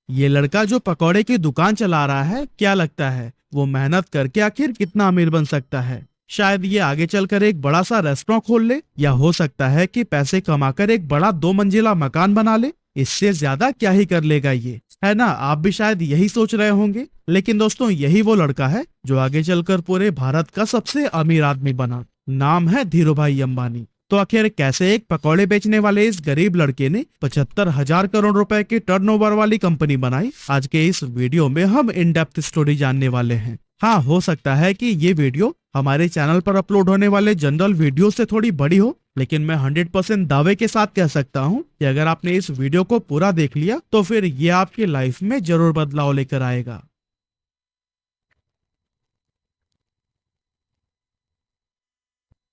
ये लड़का जो पकौड़े की दुकान चला रहा है, क्या लगता है वो मेहनत करके आखिर कितना अमीर बन सकता है? शायद ये आगे चलकर एक बड़ा सा रेस्टोरेंट खोल ले, या हो सकता है कि पैसे कमाकर एक बड़ा 2 मंजिला मकान बना ले। इससे ज्यादा क्या ही कर लेगा ये, है ना? आप भी शायद यही सोच रहे होंगे। लेकिन दोस्तों, यही वो लड़का है जो आगे चलकर पूरे भारत का सबसे अमीर आदमी बना। नाम है धीरूभाई अंबानी। तो आखिर कैसे एक पकौड़े बेचने वाले इस गरीब लड़के ने 75,000 करोड़ रुपए की टर्नओवर वाली कंपनी बनाई? आज के इस वीडियो में हम इन डेप्थ स्टोरी जानने वाले हैं। हाँ, हो सकता है कि ये वीडियो हमारे चैनल पर अपलोड होने वाले जनरल वीडियो से थोड़ी बड़ी हो, लेकिन मैं 100% दावे के साथ कह सकता हूँ कि अगर आपने इस वीडियो को पूरा देख लिया तो फिर ये आपकी लाइफ में जरूर बदलाव लेकर आएगा।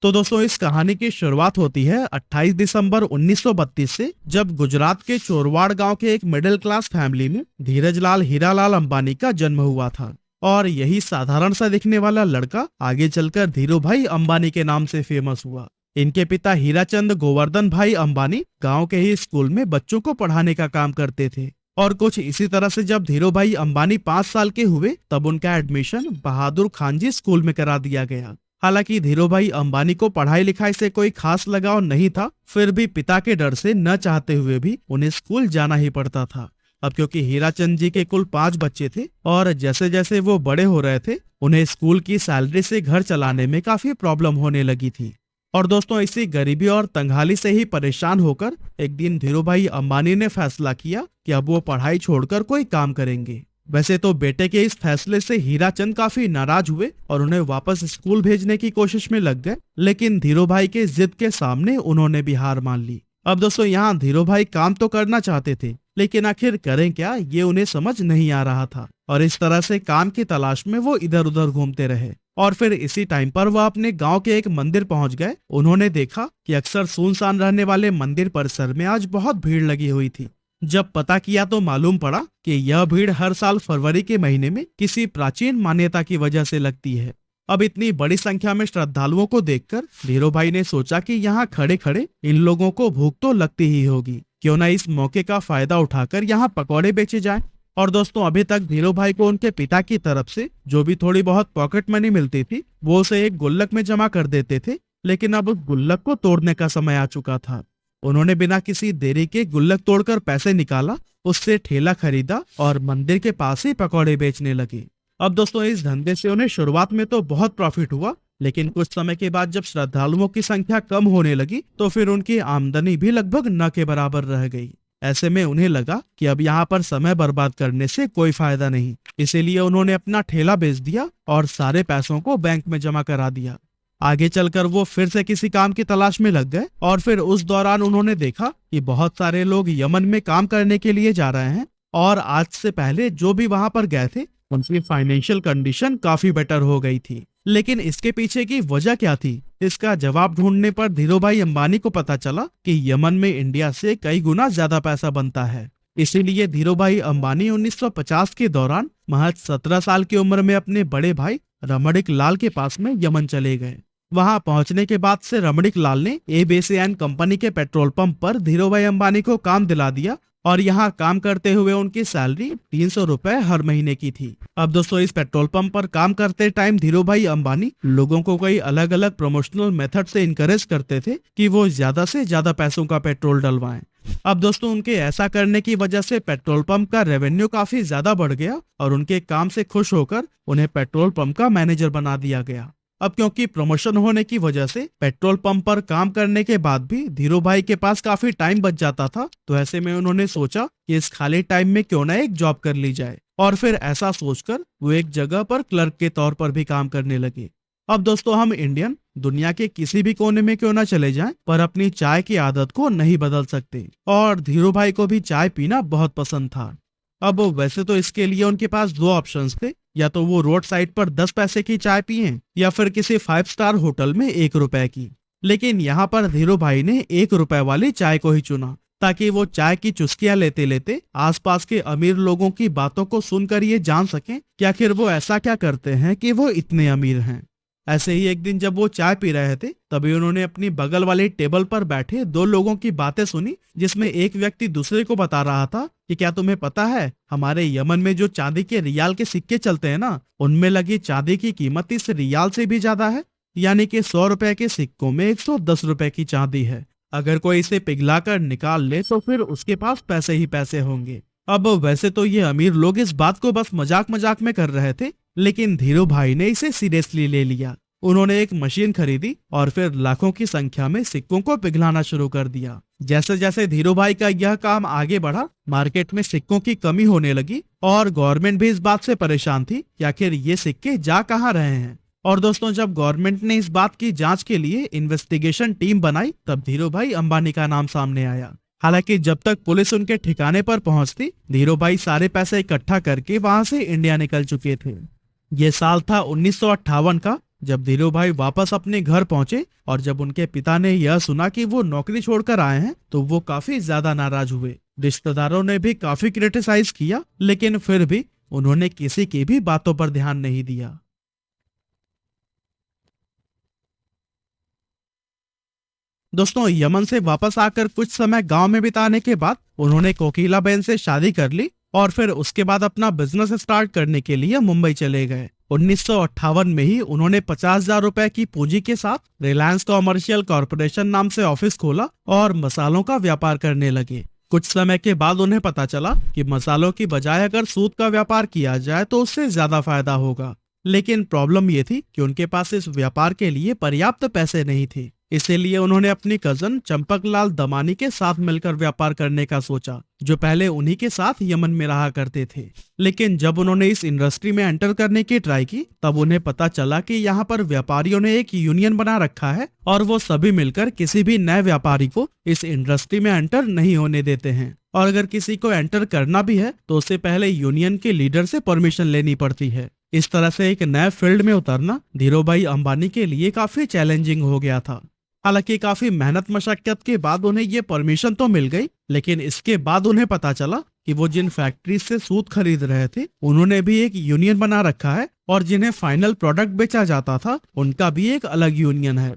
तो दोस्तों, इस कहानी की शुरुआत होती है 28 दिसंबर 1932 से, जब गुजरात के चोरवाड़ गांव के एक मिडिल क्लास फैमिली में धीरजलाल हीरालाल अंबानी का जन्म हुआ था। और यही साधारण सा दिखने वाला लड़का आगे चलकर धीरूभाई अंबानी के नाम से फेमस हुआ। इनके पिता हीराचंद गोवर्धन भाई अंबानी गांव के ही स्कूल में बच्चों को पढ़ाने का काम करते थे। और कुछ इसी तरह से जब धीरूभाई अंबानी 5 साल के हुए, तब उनका एडमिशन बहादुर खानजी स्कूल में करा दिया गया। हालांकि धीरूभाई अंबानी को पढ़ाई लिखाई से कोई खास लगाव नहीं था, फिर भी पिता के डर से न चाहते हुए भी उन्हें स्कूल जाना ही पड़ता था। अब क्योंकि हीराचंद जी के कुल 5 बच्चे थे और जैसे जैसे वो बड़े हो रहे थे, उन्हें स्कूल की सैलरी से घर चलाने में काफी प्रॉब्लम होने लगी थी। और दोस्तों, इसी गरीबी और तंगहाली से ही परेशान होकर एक दिन धीरूभाई अंबानी ने फैसला किया कि अब वो पढ़ाई छोड़कर कोई काम करेंगे। वैसे तो बेटे के इस फैसले से हीराचंद काफी नाराज हुए और उन्हें वापस स्कूल भेजने की कोशिश में लग गए, लेकिन धीरूभाई के जिद के सामने उन्होंने भी हार मान ली। अब दोस्तों, यहाँ धीरूभाई काम तो करना चाहते थे, लेकिन आखिर करें क्या, ये उन्हें समझ नहीं आ रहा था। और इस तरह से काम की तलाश में वो इधर उधर घूमते रहे। और फिर इसी टाइम पर वह अपने गांव के एक मंदिर पहुंच गए। उन्होंने देखा कि अक्सर सुनसान रहने वाले मंदिर परिसर में आज बहुत भीड़ लगी हुई थी। जब पता किया तो मालूम पड़ा कि यह भीड़ हर साल फरवरी के महीने में किसी प्राचीन मान्यता की वजह से लगती है। अब इतनी बड़ी संख्या में श्रद्धालुओं को देखकर धीरूभाई ने सोचा कि यहाँ खड़े खड़े इन लोगों को भूख तो लगती ही होगी, क्यों ना इस मौके का फायदा उठाकर यहाँ पकौड़े बेचे जाए। और दोस्तों, अभी तक धीरूभाई को उनके पिता की तरफ से जो भी थोड़ी बहुत पॉकेट मनी मिलती थी, वो उसे एक गुल्लक में जमा कर देते थे। लेकिन अब उस गुल्लक को तोड़ने का समय आ चुका था। उन्होंने बिना किसी देरी के गुल्लक तोड़कर पैसे निकाला, उससे ठेला खरीदा और मंदिर के पास ही पकौड़े बेचने लगे। अब दोस्तों, इस धंधे से उन्हें शुरुआत में तो बहुत प्रॉफिट हुआ, लेकिन कुछ समय के बाद जब श्रद्धालुओं की संख्या कम होने लगी तो फिर उनकी आमदनी भी लगभग न के बराबर रह गई। ऐसे में उन्हें लगा कि अब यहाँ पर समय बर्बाद करने से कोई फायदा नहीं। इसीलिए उन्होंने अपना ठेला बेच दिया और सारे पैसों को बैंक में जमा करा दिया। आगे चलकर वो फिर से किसी काम की तलाश में लग गए और फिर उस दौरान उन्होंने देखा कि बहुत सारे लोग यमन में काम करने के लिए जा रहे हैं और आज से पहले जो भी वहां पर गए थे, उनकी फाइनेंशियल कंडीशन काफी बेटर हो गई थी। लेकिन इसके पीछे की वजह क्या थी, इसका जवाब ढूंढने पर धीरूभाई अंबानी को पता चला कि यमन में इंडिया से कई गुना ज्यादा पैसा बनता है। इसीलिए धीरूभाई अंबानी 1950 के दौरान महज 17 साल की उम्र में अपने बड़े भाई रमणिक लाल के पास में यमन चले गए। वहां पहुंचने के बाद से रमणिक लाल ने एबीसी कंपनी के पेट्रोल पंप पर धीरूभाई अंबानी को काम दिला दिया और यहाँ काम करते हुए उनकी सैलरी 300 रुपए हर महीने की थी। अब दोस्तों, इस पेट्रोल पंप पर काम करते टाइम धीरूभाई अंबानी लोगों को कई अलग अलग प्रमोशनल मेथड से इनकरेज करते थे कि वो ज्यादा से ज्यादा पैसों का पेट्रोल डलवाएं। अब दोस्तों, उनके ऐसा करने की वजह से पेट्रोल पंप का रेवेन्यू काफी ज्यादा बढ़ गया और उनके काम से खुश होकर उन्हें पेट्रोल पंप का मैनेजर बना दिया गया। अब क्योंकि प्रमोशन होने की वजह से पेट्रोल पंप पर काम करने के बाद भी धीरूभाई के पास काफी टाइम बच जाता था, तो ऐसे में उन्होंने सोचा कि इस खाली टाइम में क्यों ना एक जॉब कर ली जाए। और फिर ऐसा सोचकर वो एक जगह पर क्लर्क के तौर पर भी काम करने लगे। अब दोस्तों, हम इंडियन दुनिया के किसी भी कोने में क्यों ना चले जाएं, पर अपनी चाय की आदत को नहीं बदल सकते। और धीरूभाई को भी चाय पीना बहुत पसंद था। अब वैसे तो इसके लिए उनके पास 2 ऑप्शंस थे, या तो वो रोड साइड पर 10 पैसे की चाय पिए या फिर किसी 5 स्टार होटल में 1 रुपए की। लेकिन यहाँ पर धीरूभाई ने 1 रुपए वाली चाय को ही चुना, ताकि वो चाय की चुस्कियां लेते लेते आसपास के अमीर लोगों की बातों को सुनकर ये जान सकें कि आखिर वो ऐसा क्या करते हैं कि वो इतने अमीर हैं। ऐसे ही एक दिन जब वो चाय पी रहे थे, तभी उन्होंने अपनी बगल वाली टेबल पर बैठे दो लोगों की बातें सुनी, जिसमें एक व्यक्ति दूसरे को बता रहा था कि क्या तुम्हें पता है, हमारे यमन में जो चांदी के रियाल के सिक्के चलते हैं ना, उनमें लगी चांदी की कीमत इस रियाल से भी ज्यादा है। यानी कि 100 रुपए के सिक्कों में 110 रुपए की चांदी है। अगर कोई इसे पिघलाकर निकाल ले तो फिर उसके पास पैसे ही पैसे होंगे। अब वैसे तो ये अमीर लोग इस बात को बस मजाक मजाक में कर रहे थे, लेकिन धीरू भाई ने इसे सीरियसली ले लिया। उन्होंने एक मशीन खरीदी और फिर लाखों की संख्या में सिक्कों को पिघलाना शुरू कर दिया। जैसे जैसे धीरू भाई का यह काम आगे बढ़ा, मार्केट में सिक्कों की कमी होने लगी और गवर्नमेंट भी इस बात से परेशान थी कि आखिर ये सिक्के जा कहाँ रहे हैं। और दोस्तों, जब गवर्नमेंट ने इस बात की जांच के लिए इन्वेस्टिगेशन टीम बनाई, तब धीरू भाई अंबानी का नाम सामने आया। हालांकि जब तक पुलिस उनके ठिकाने पर पहुंचती, धीरू भाई सारे पैसे इकट्ठा करके वहां से इंडिया निकल चुके थे। ये साल था 1958 का, जब धीरू भाई वापस अपने घर पहुंचे और जब उनके पिता ने यह सुना कि वो नौकरी छोड़कर आए हैं, तो वो काफी ज्यादा नाराज हुए। रिश्तेदारों ने भी काफी क्रिटिसाइज किया, लेकिन फिर भी उन्होंने किसी की भी बातों पर ध्यान नहीं दिया। दोस्तों, यमन से वापस आकर कुछ समय गांव में बिताने के बाद उन्होंने कोकिला बहन से शादी कर ली और फिर उसके बाद अपना बिजनेस स्टार्ट करने के लिए मुंबई चले गए। 1958 में ही उन्होंने 50,000 रुपए की पूंजी के साथ रिलायंस कॉमर्शियल कॉरपोरेशन नाम से ऑफिस खोला और मसालों का व्यापार करने लगे। कुछ समय के बाद उन्हें पता चला कि मसालों की बजाय अगर सूत का व्यापार किया जाए तो उससे ज्यादा फायदा होगा। लेकिन प्रॉब्लम ये थी कि उनके पास इस व्यापार के लिए पर्याप्त पैसे नहीं थे। इसीलिए उन्होंने अपनी कजन चंपकलाल दमानी के साथ मिलकर व्यापार करने का सोचा, जो पहले उन्हीं के साथ यमन में रहा करते थे। लेकिन जब उन्होंने इस इंडस्ट्री में एंटर करने की ट्राई की, तब उन्हें पता चला कि यहाँ पर व्यापारियों ने एक यूनियन बना रखा है और वो सभी मिलकर किसी भी नए व्यापारी को इस इंडस्ट्री में एंटर नहीं होने देते हैं। और अगर किसी को एंटर करना भी है तो उससे पहले यूनियन के लीडर से परमिशन लेनी पड़ती है। इस तरह से एक नए फील्ड में उतरना धीरूभाई अंबानी के लिए काफी चैलेंजिंग हो गया था। हालांकि काफी मेहनत मशक्कत के बाद उन्हें ये परमिशन तो मिल गई, लेकिन इसके बाद उन्हें पता चला कि वो जिन फैक्ट्री से सूत खरीद रहे थे, उन्होंने भी एक यूनियन बना रखा है और जिन्हें फाइनल प्रोडक्ट बेचा जाता था, उनका भी एक अलग यूनियन है।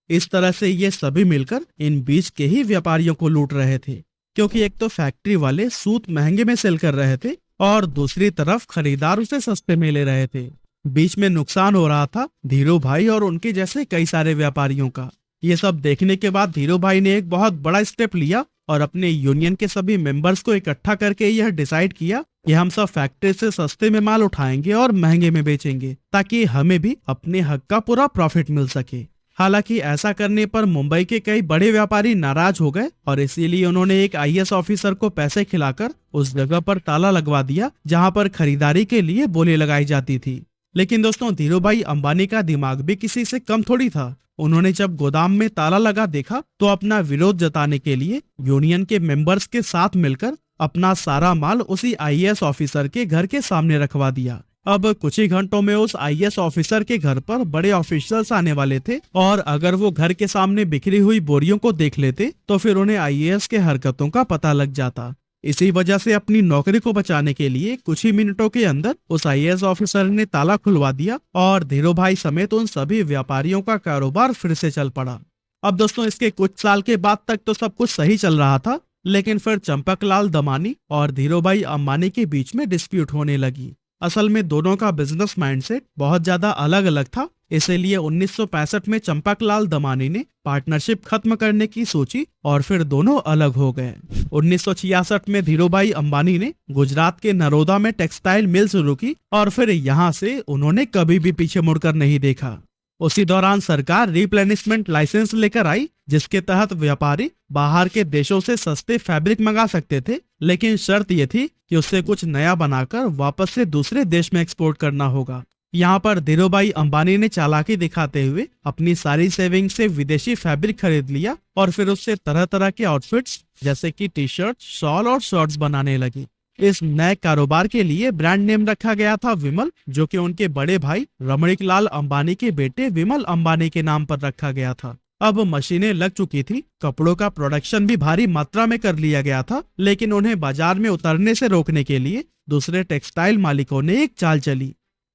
इस तरह से ये सभी मिलकर इन बीच के ही व्यापारियों को लूट रहे थे, क्योंकि एक तो फैक्ट्री वाले सूत महंगे में सेल कर रहे थे और दूसरी तरफ खरीदार उसे सस्ते में ले रहे थे। बीच में नुकसान हो रहा था धीरू भाई और उनके जैसे कई सारे व्यापारियों का। ये सब देखने के बाद धीरू भाई ने एक बहुत बड़ा स्टेप लिया और अपने यूनियन के सभी मेंबर्स को इकट्ठा करके यह डिसाइड किया कि हम सब फैक्ट्री से सस्ते में माल उठाएंगे और महंगे में बेचेंगे, ताकि हमें भी अपने हक का पूरा प्रॉफिट मिल सके। हालांकि ऐसा करने पर मुंबई के कई बड़े व्यापारी नाराज हो गए और इसीलिए उन्होंने एक आईएएस ऑफिसर को पैसे खिलाकर उस जगह पर ताला लगवा दिया जहां पर खरीदारी के लिए बोली लगाई जाती थी। लेकिन दोस्तों, धीरूभाई अंबानी का दिमाग भी किसी से कम थोड़ी था। उन्होंने जब गोदाम में ताला लगा देखा तो अपना विरोध जताने के लिए यूनियन के मेंबर्स के साथ मिलकर अपना सारा माल उसी आईएएस ऑफिसर के घर के सामने रखवा दिया। अब कुछ ही घंटों में उस आईएएस ऑफिसर के घर पर बड़े ऑफिसर्स आने वाले थे और अगर वो घर के सामने बिखरी हुई बोरियों को देख लेते तो फिर उन्हें आईएएस के हरकतों का पता लग जाता। इसी वजह से अपनी नौकरी को बचाने के लिए कुछ ही मिनटों के अंदर उस आईएएस ऑफिसर ने ताला खुलवा दिया और धीरूभाई समेत उन सभी व्यापारियों का कारोबार फिर से चल पड़ा। अब दोस्तों, इसके कुछ साल के बाद तक तो सब कुछ सही चल रहा था, लेकिन फिर चंपकलाल दमानी और धीरूभाई अंबानी के बीच में डिस्प्यूट होने लगी। असल में दोनों का बिजनेस माइंडसेट बहुत ज्यादा अलग अलग था। इसीलिए 1965 में चंपकलाल दमानी ने पार्टनरशिप खत्म करने की सोची और फिर दोनों अलग हो गए। 1966 में धीरूभाई अंबानी ने गुजरात के नरोदा में टेक्सटाइल मिल शुरू की और फिर यहाँ से उन्होंने कभी भी पीछे मुड़कर नहीं देखा। उसी दौरान सरकार रिप्लेनिशमेंट लाइसेंस लेकर आई, जिसके तहत व्यापारी बाहर के देशों से सस्ते फैब्रिक मंगा सकते थे, लेकिन शर्त ये थी कि उससे कुछ नया बनाकर वापस से दूसरे देश में एक्सपोर्ट करना होगा। यहाँ पर धीरूभाई अंबानी ने चालाकी दिखाते हुए अपनी सारी सेविंग से विदेशी फैब्रिक खरीद लिया और फिर उससे तरह तरह के आउटफिट्स जैसे कि टी शर्ट, शॉल और शॉर्ट्स बनाने लगी। इस नए कारोबार के लिए ब्रांड नेम रखा गया था विमल, जो कि उनके बड़े भाई रमणीकलाल अंबानी के बेटे विमल अंबानी के नाम पर रखा गया था। अब मशीनें लग चुकी थी, कपड़ों का प्रोडक्शन भी भारी मात्रा में कर लिया गया था, लेकिन उन्हें बाजार में उतरने से रोकने के लिए दूसरे टेक्सटाइल मालिकों ने एक चाल चली।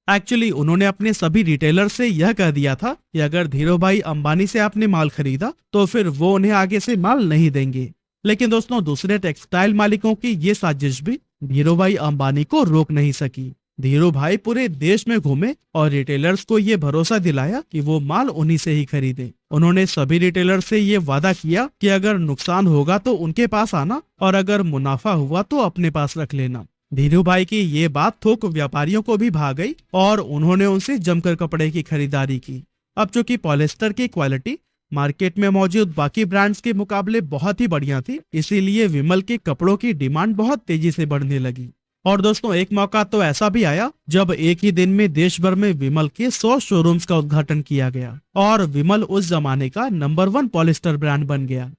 एक्चुअली उन्होंने अपने सभी रिटेलर से यह कह दिया था कि अगर धीरू भाई अंबानी से आपने माल खरीदा तो फिर वो उन्हें आगे से माल नहीं देंगे। लेकिन दोस्तों दूसरे टेक्सटाइल मालिकों की ये साजिश भी धीरू भाई अंबानी को रोक नहीं सकी। धीरू भाई पूरे देश में घूमे और रिटेलर्स को ये भरोसा दिलाया कि वो माल उन्हीं से ही खरीदे। उन्होंने सभी रिटेलर से ये वादा किया कि अगर नुकसान होगा तो उनके पास आना और अगर मुनाफा हुआ तो अपने पास रख लेना। धीरू भाई की ये बात थोक व्यापारियों को भी भा गई और उन्होंने उनसे जमकर कपड़े की खरीदारी की। अब चूंकि पॉलिस्टर की क्वालिटी मार्केट में मौजूद बाकी ब्रांड्स के मुकाबले बहुत ही बढ़िया थी, इसीलिए विमल के कपड़ों की डिमांड बहुत तेजी से बढ़ने लगी। और दोस्तों एक मौका तो ऐसा भी आया जब एक ही दिन में देश भर में विमल के 100 शोरूम्स का उद्घाटन किया गया और विमल उस जमाने का नंबर 1 पॉलिस्टर ब्रांड बन गया।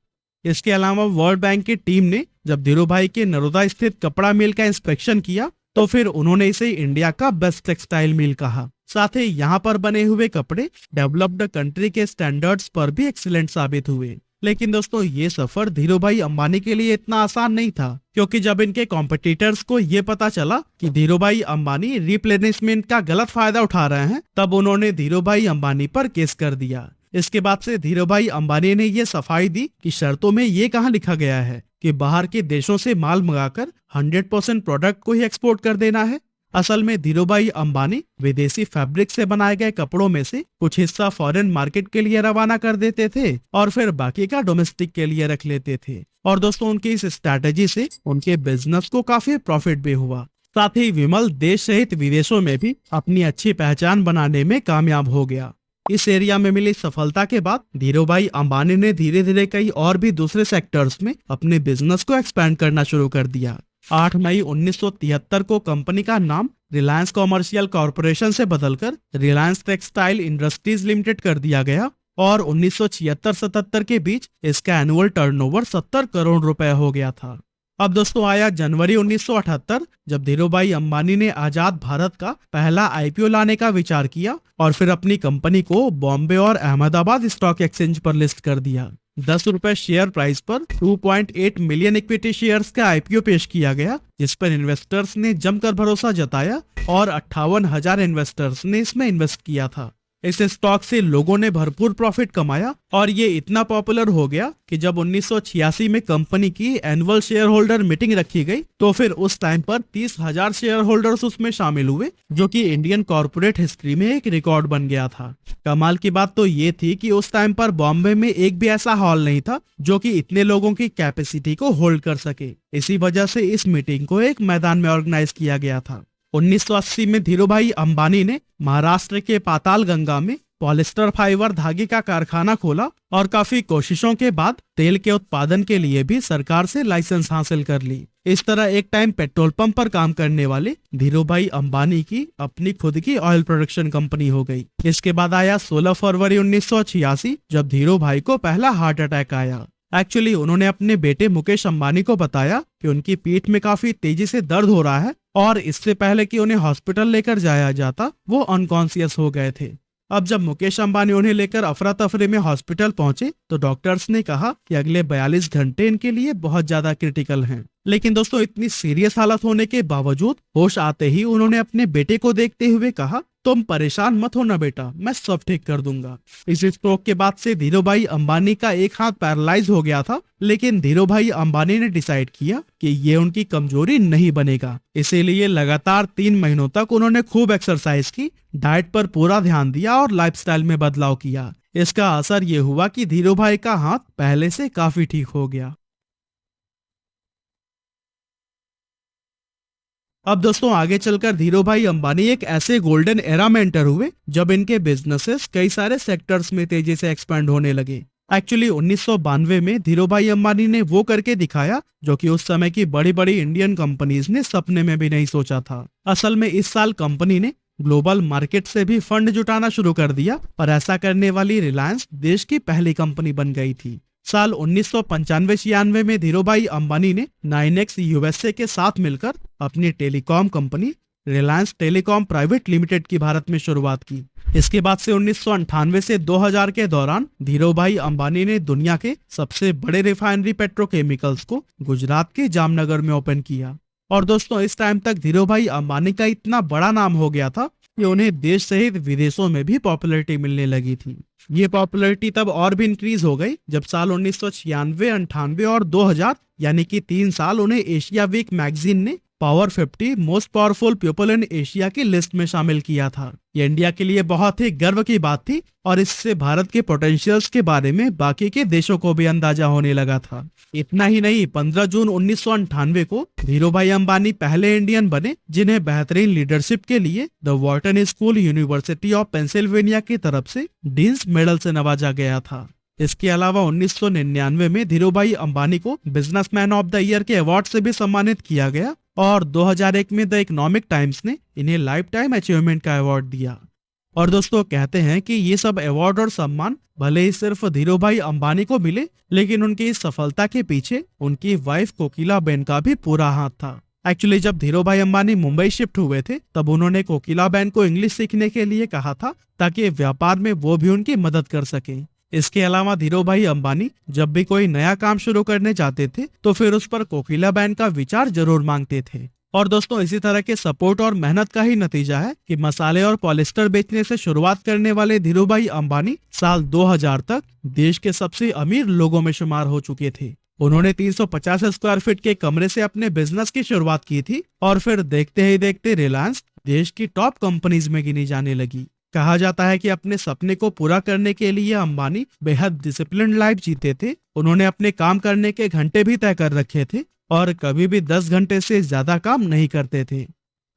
इसके अलावा वर्ल्ड बैंक की टीम ने जब धीरू भाई के नरोदा स्थित कपड़ा मिल का इंस्पेक्शन किया तो फिर उन्होंने इसे इंडिया का बेस्ट टेक्सटाइल मिल कहा। साथ ही यहाँ पर बने हुए कपड़े डेवलप्ड कंट्री के स्टैंडर्ड्स पर भी एक्सीलेंट साबित हुए। लेकिन दोस्तों ये सफर धीरू भाई अंबानी के लिए इतना आसान नहीं था, क्योंकि जब इनके कॉम्पिटिटर्स को ये पता चला कि धीरू भाई अंबानी रिप्लेनिशमेंट का गलत फायदा उठा रहे हैं, तब उन्होंने धीरू भाई अंबानी पर केस कर दिया। इसके बाद से धीरू भाई अंबानी ने ये सफाई दी कि शर्तों में ये कहाँ लिखा गया है कि बाहर के देशों से माल मंगाकर 100% प्रोडक्ट को ही एक्सपोर्ट कर देना है। असल में धीरू भाई अंबानी विदेशी फैब्रिक से बनाए गए कपड़ों में से कुछ हिस्सा फॉरेन मार्केट के लिए रवाना कर देते थे और फिर बाकी का डोमेस्टिक के लिए रख लेते थे। और दोस्तों उनकी इस स्ट्रैटेजी से उनके बिजनेस को काफी प्रॉफिट भी हुआ। साथ ही विमल देश सहित विदेशों में भी अपनी अच्छी पहचान बनाने में कामयाब हो गया। इस एरिया में मिली सफलता के बाद धीरू भाई अंबानी ने धीरे धीरे कई और भी दूसरे सेक्टर्स में अपने बिजनेस को एक्सपैंड करना शुरू कर दिया। 8 मई 1973 को कंपनी का नाम रिलायंस कॉमर्शियल कॉरपोरेशन से बदलकर रिलायंस टेक्सटाइल इंडस्ट्रीज लिमिटेड कर दिया गया और 1976-77 के बीच इसका एनुअल टर्नओवर 70 करोड़ रुपए हो गया था। अब दोस्तों आया जनवरी 1978, जब धीरू भाई अंबानी ने आजाद भारत का पहला आईपीओ लाने का विचार किया और फिर अपनी कंपनी को बॉम्बे और अहमदाबाद स्टॉक एक्सचेंज पर लिस्ट कर दिया। 10 रुपए शेयर प्राइस पर 2.8 मिलियन इक्विटी शेयर्स का आईपीओ पेश किया गया, जिस पर इन्वेस्टर्स ने जमकर भरोसा जताया और 58,000 इन्वेस्टर्स ने इसमें इन्वेस्ट किया था। इस स्टॉक से लोगों ने भरपूर प्रॉफिट कमाया और ये इतना पॉपुलर हो गया कि जब 1986 में कंपनी की एनुअल शेयर होल्डर मीटिंग रखी गई तो फिर उस टाइम पर 30,000 शेयर होल्डर्स उसमें शामिल हुए, जो कि इंडियन कॉर्पोरेट हिस्ट्री में एक रिकॉर्ड बन गया था। कमाल की बात तो ये थी कि उस टाइम पर बॉम्बे में एक भी ऐसा हॉल नहीं था जो कि इतने लोगों की कैपेसिटी को होल्ड कर सके। इसी वजह से इस मीटिंग को एक मैदान में ऑर्गेनाइज किया गया था। 1980 में धीरू भाई अंबानी ने महाराष्ट्र के पाताल गंगा में पॉलिस्टर फाइबर धागे का कारखाना खोला और काफी कोशिशों के बाद तेल के उत्पादन के लिए भी सरकार से लाइसेंस हासिल कर ली। इस तरह एक टाइम पेट्रोल पंप पर काम करने वाले धीरू भाई अंबानी की अपनी खुद की ऑयल प्रोडक्शन कंपनी हो गई। इसके बाद आया 16 फरवरी 1986, जब धीरू भाई को पहला हार्ट अटैक आया। एक्चुअली उन्होंने अपने बेटे मुकेश अंबानी को बताया कि उनकी पीठ में काफी तेजी से दर्द हो रहा है और इससे पहले कि उन्हें हॉस्पिटल लेकर जाया जाता वो अनकॉन्शियस हो गए थे। अब जब मुकेश अंबानी उन्हें लेकर अफरा तफरी में हॉस्पिटल पहुंचे तो डॉक्टर्स ने कहा कि अगले 42 घंटे इनके लिए बहुत ज्यादा क्रिटिकल हैं। लेकिन दोस्तों इतनी सीरियस हालत होने के बावजूद होश आते ही उन्होंने अपने बेटे को देखते हुए कहा, तुम परेशान मत होना बेटा, मैं सब ठीक कर दूंगा। इस स्ट्रोक के बाद से धीरू भाई अंबानी का एक हाथ पैरालाइज हो गया था, लेकिन धीरू भाई अंबानी ने डिसाइड किया कि ये उनकी कमजोरी नहीं बनेगा। इसीलिए लगातार 3 महीनों तक उन्होंने खूब एक्सरसाइज की, डाइट पर पूरा ध्यान दिया और लाइफस्टाइल में बदलाव किया। इसका असर ये हुआ कि धीरू भाई का हाथ पहले से काफी ठीक हो गया। अब दोस्तों आगे चलकर धीरू भाई अंबानी एक ऐसे गोल्डन एरा में एंटर हुए जब इनके बिजनेसेस कई सारे सेक्टर्स में तेजी से एक्सपेंड होने लगे। एक्चुअली 1992 में धीरू भाई अंबानी ने वो करके दिखाया जो कि उस समय की बड़ी बड़ी इंडियन कंपनीज ने सपने में भी नहीं सोचा था। असल में इस साल कंपनी ने ग्लोबल मार्केट से भी फंड जुटाना शुरू कर दिया और ऐसा करने वाली रिलायंस देश की पहली कंपनी बन गई थी। साल 1995-96 में धीरू भाई अंबानी ने 9X यूएसए के साथ मिलकर अपनी telecom company Reliance telecom private limited की भारत में शुरुआत की। इसके बाद से 1998 से 2000 के दौरान धीरू भाई अंबानी ने दुनिया के सबसे बड़े रिफाइनरी पेट्रोकेमिकल्स को गुजरात के जामनगर में ओपन किया। और दोस्तों इस टाइम तक धीरू भाई अंबानी का इतना बड़ा नाम हो गया था कि उन्हें देश सहित विदेशों में भी पॉपुलैरिटी मिलने लगी थी। ये पॉपुलैरिटी तब और भी इंक्रीज हो गई जब साल 1996, 98 और 2000 यानी कि 3 साल उन्हें एशिया वीक मैगजीन ने power 50 most powerful people in Asia की लिस्ट में शामिल किया था। ये इंडिया के लिए बहुत ही गर्व की बात थी और इससे भारत के पोटेंशियल्स के बारे में बाकी के देशों को भी अंदाजा होने लगा था। इतना ही नहीं, 15 जून 1998 को धीरूभाई अंबानी पहले इंडियन बने जिन्हें बेहतरीन लीडरशिप के लिए the Wharton school university of Pennsylvania की तरफ से डीन्स मेडल से नवाजा गया था। इसके अलावा 1999 में धीरूभाई अंबानी को बिजनेसमैन ऑफ द ईयर के अवार्ड से भी सम्मानित किया गया और 2001 में द इकोनॉमिक टाइम्स ने इन्हें लाइफ टाइम अचीवमेंट का अवार्ड दिया। और दोस्तों, कहते हैं कि ये सब अवार्ड और सम्मान भले ही सिर्फ धीरूभाई अंबानी को मिले, लेकिन उनकी इस सफलता के पीछे उनकी वाइफ कोकिलाबेन का भी पूरा हाथ था। एक्चुअली जब धीरूभाई अंबानी मुंबई शिफ्ट हुए थे तब उन्होंने कोकिलाबेन को इंग्लिश सीखने के लिए कहा था ताकि व्यापार में वो भी उनकी मदद कर सके। इसके अलावा धीरूभाई अंबानी जब भी कोई नया काम शुरू करने जाते थे तो फिर उस पर कोकिलाबेन का विचार जरूर मांगते थे। और दोस्तों, इसी तरह के सपोर्ट और मेहनत का ही नतीजा है कि मसाले और पॉलिस्टर बेचने से शुरुआत करने वाले धीरूभाई अंबानी साल 2000 तक देश के सबसे अमीर लोगों में शुमार हो चुके थे। उन्होंने 350 स्क्वायर फीट के कमरे से अपने बिजनेस की शुरुआत की थी और फिर देखते ही देखते रिलायंस देश की टॉप कंपनीज में गिनी जाने लगी। कहा जाता है कि अपने सपने को पूरा करने के लिए अंबानी बेहद डिसिप्लिन्ड लाइफ जीते थे। उन्होंने अपने काम करने के घंटे भी तय कर रखे थे और कभी भी 10 घंटे से ज्यादा काम नहीं करते थे।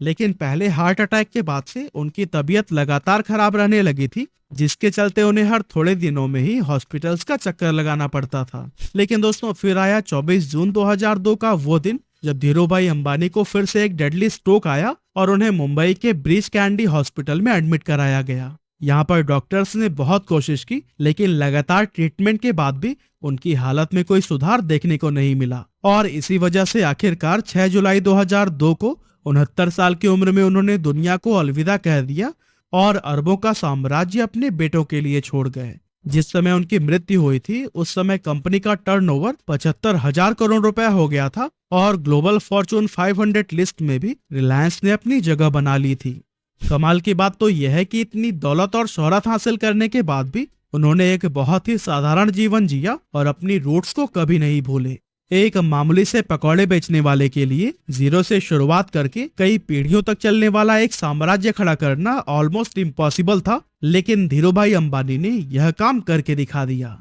लेकिन पहले हार्ट अटैक के बाद से उनकी तबीयत लगातार खराब रहने लगी थी, जिसके चलते उन्हें हर थोड़े दिनों में ही हॉस्पिटल्स का चक्कर लगाना पड़ता था। लेकिन दोस्तों, फिर आया 24 जून 2002 का वो दिन जब धीरूभाई अंबानी को फिर से एक डेडली स्ट्रोक आया और उन्हें मुंबई के ब्रीच कैंडी हॉस्पिटल में एडमिट कराया गया। यहाँ पर डॉक्टर्स ने बहुत कोशिश की, लेकिन लगातार ट्रीटमेंट के बाद भी उनकी हालत में कोई सुधार देखने को नहीं मिला और इसी वजह से आखिरकार 6 जुलाई 2002 को 69 साल की उम्र में उन्होंने दुनिया को अलविदा कह दिया और अरबों का साम्राज्य अपने बेटों के लिए छोड़ गए। जिस समय उनकी मृत्यु हुई थी उस समय कंपनी का टर्नओवर 75,000 करोड़ रुपए हो गया था और ग्लोबल फॉर्चून 500 लिस्ट में भी रिलायंस ने अपनी जगह बना ली थी। कमाल की बात तो यह है कि इतनी दौलत और शोहरत हासिल करने के बाद भी उन्होंने एक बहुत ही साधारण जीवन जिया और अपनी रूट्स को कभी नहीं भूले। एक मामूली से पकौड़े बेचने वाले के लिए जीरो से शुरुआत करके कई पीढ़ियों तक चलने वाला एक साम्राज्य खड़ा करना ऑलमोस्ट इम्पॉसिबल था, लेकिन धीरूभाई अंबानी ने यह काम करके दिखा दिया।